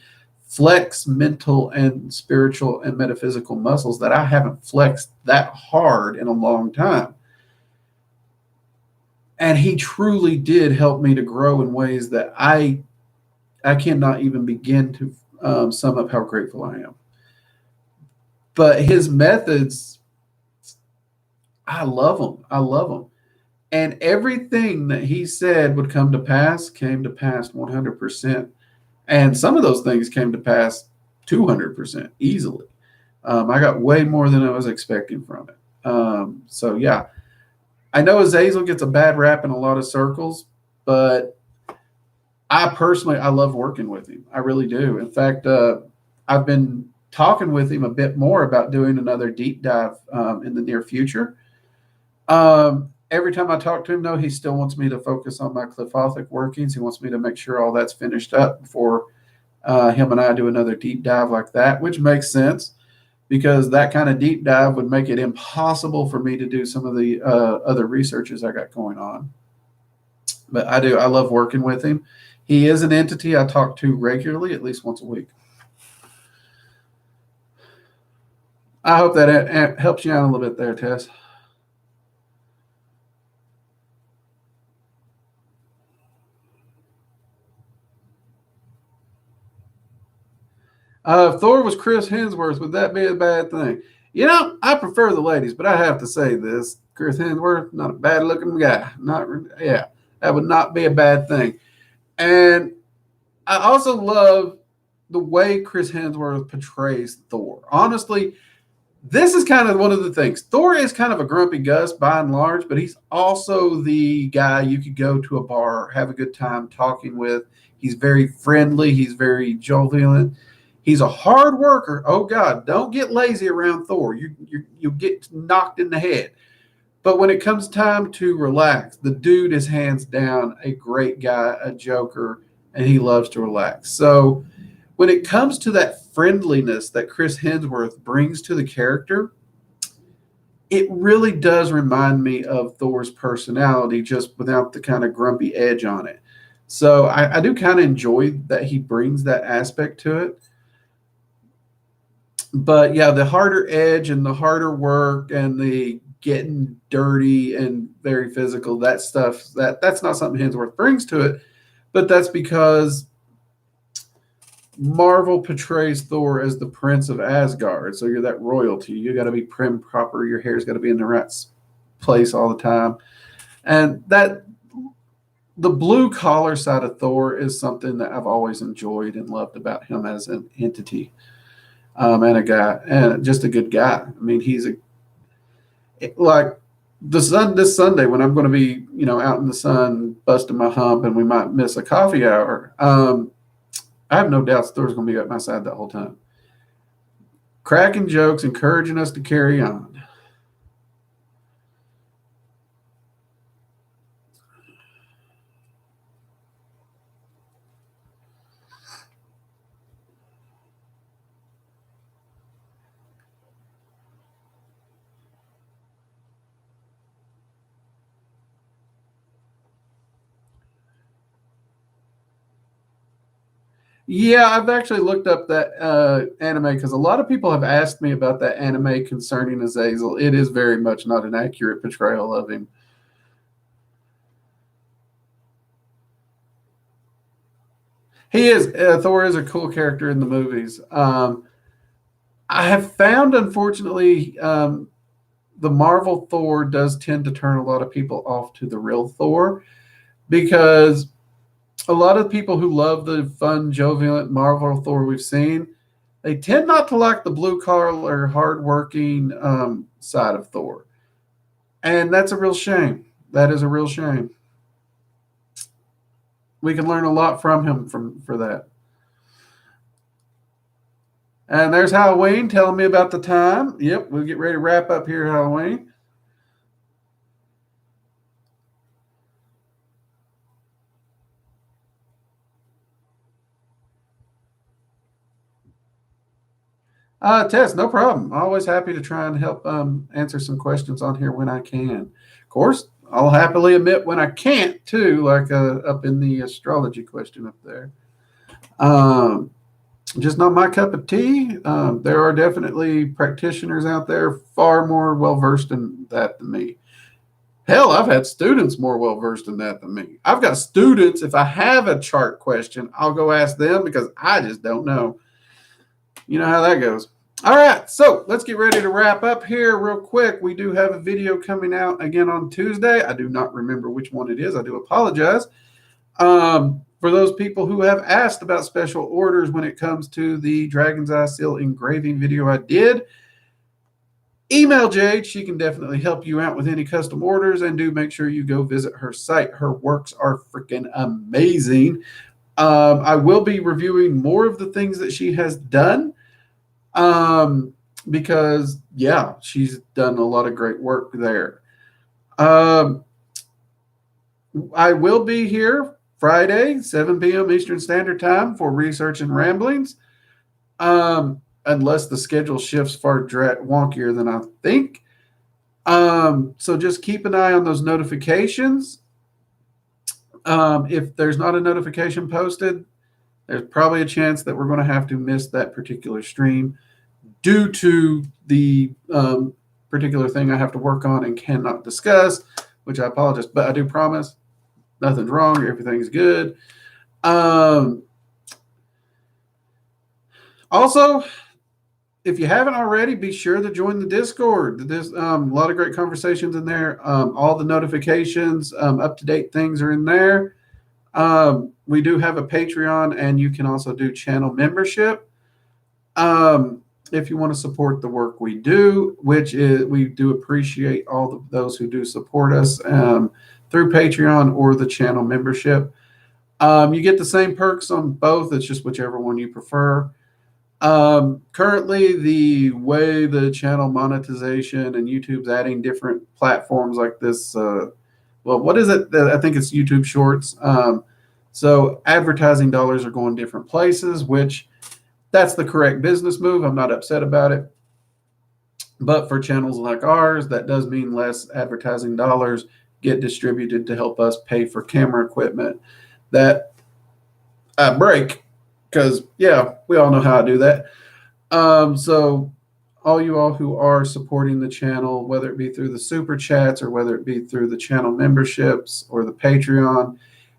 flex mental and spiritual and metaphysical muscles that I haven't flexed that hard in a long time. And he truly did help me to grow in ways that I cannot even begin to sum up how grateful I am. But his methods, I love them. I love them. And everything that he said would come to pass came to pass 100%. And some of those things came to pass 200% easily. I got way more than I was expecting from it. So, yeah, I know Azazel gets a bad rap in a lot of circles, but I personally, I love working with him. I really do. In fact, I've been talking with him a bit more about doing another deep dive in the near future. Every time I talk to him, though, he still wants me to focus on my Clifothic workings. He wants me to make sure all that's finished up before him and I do another deep dive like that, which makes sense because that kind of deep dive would make it impossible for me to do some of the other researches I got going on. But I do. I love working with him. He is an entity I talk to regularly, at least once a week. I hope that helps you out a little bit there, Tess. If Thor was Chris Hemsworth, would that be a bad thing? You know, I prefer the ladies, but I have to say this: Chris Hemsworth, not a bad-looking guy. Not, yeah, that would not be a bad thing. And I also love the way Chris Hemsworth portrays Thor. Honestly, this is kind of one of the things. Thor is kind of a grumpy Gus by and large, but he's also the guy you could go to a bar, have a good time talking with. He's very friendly. He's very jovial. He's a hard worker. Oh God, don't get lazy around Thor. You get knocked in the head. But when it comes time to relax, the dude is hands down a great guy, a joker, and he loves to relax. So when it comes to that friendliness that Chris Hemsworth brings to the character, it really does remind me of Thor's personality, just without the kind of grumpy edge on it. So I do kind of enjoy that he brings that aspect to it. But yeah, the harder edge and the harder work and the getting dirty and very physical, that stuff, that's not something Hemsworth brings to it. But that's because Marvel portrays Thor as the Prince of Asgard. So you're that royalty. You got to be prim proper. Your hair's got to be in the right place all the time. And that the blue collar side of Thor is something that I've always enjoyed and loved about him as an entity, and a guy, and just a good guy. I mean, he's like this Sunday when I'm going to be, out in the sun busting my hump, and we might miss a coffee hour. I have no doubts Thor's going to be at my side that whole time, cracking jokes, encouraging us to carry on. Yeah, I've actually looked up that anime because a lot of people have asked me about that anime concerning Azazel. It is very much not an accurate portrayal of him. He is. Thor is a cool character in the movies. I have found, unfortunately, the Marvel Thor does tend to turn a lot of people off to the real Thor because a lot of people who love the fun, jovial Marvel Thor we've seen, they tend not to like the blue collar, hardworking side of Thor, and that's a real shame. That is a real shame. We can learn a lot from him for that. And there's Halloween telling me about the time. Yep, we'll get ready to wrap up here, Halloween. Tess, no problem. Always happy to try and help answer some questions on here when I can. Of course, I'll happily admit when I can't too, like up in the astrology question up there. Just not my cup of tea. There are definitely practitioners out there far more well versed in that than me. Hell, I've had students more well versed in that than me. I've got students, if I have a chart question, I'll go ask them because I just don't know. You know how that goes. All right, so let's get ready to wrap up here real quick. We do have a video coming out again on Tuesday. I do not remember which one it is. I do apologize. For those people who have asked about special orders when it comes to the Dragon's Eye Seal engraving video I did, email Jade. She can definitely help you out with any custom orders, and do make sure you go visit her site. Her works are freaking amazing. I will be reviewing more of the things that she has done because, yeah, she's done a lot of great work there. I will be here Friday, 7 p.m. Eastern Standard Time for Research and Ramblings, unless the schedule shifts far wonkier than I think. So just keep an eye on those notifications. If there's not a notification posted, there's probably a chance that we're going to have to miss that particular stream due to the particular thing I have to work on and cannot discuss, which I apologize, but I do promise nothing's wrong. Everything's good. Also, if you haven't already, be sure to join the Discord. There's a lot of great conversations in there. All the notifications, up-to-date things are in there. We do have a Patreon, and you can also do channel membership if you want to support the work we do, which is we do appreciate all of those who do support us through Patreon or the channel membership. You get the same perks on both. It's just whichever one you prefer. Currently, the way the channel monetization and YouTube's adding different platforms like this, well, what is it? I think it's YouTube Shorts. So advertising dollars are going different places, which that's the correct business move. I'm not upset about it. But for channels like ours, that does mean less advertising dollars get distributed to help us pay for camera equipment that I break. Because, yeah, we all know how I do that. So all you all who are supporting the channel, whether it be through the super chats or whether it be through the channel memberships or the Patreon,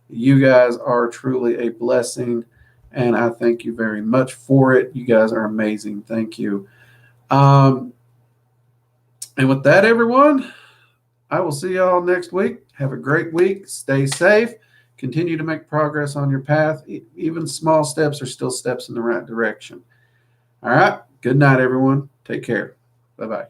you guys are truly a blessing, and I thank you very much for it. You guys are amazing. Thank you. And with that, everyone, I will see y'all next week. Have a great week. Stay safe. Continue to make progress on your path. Even small steps are still steps in the right direction. All right. Good night, everyone. Take care. Bye-bye.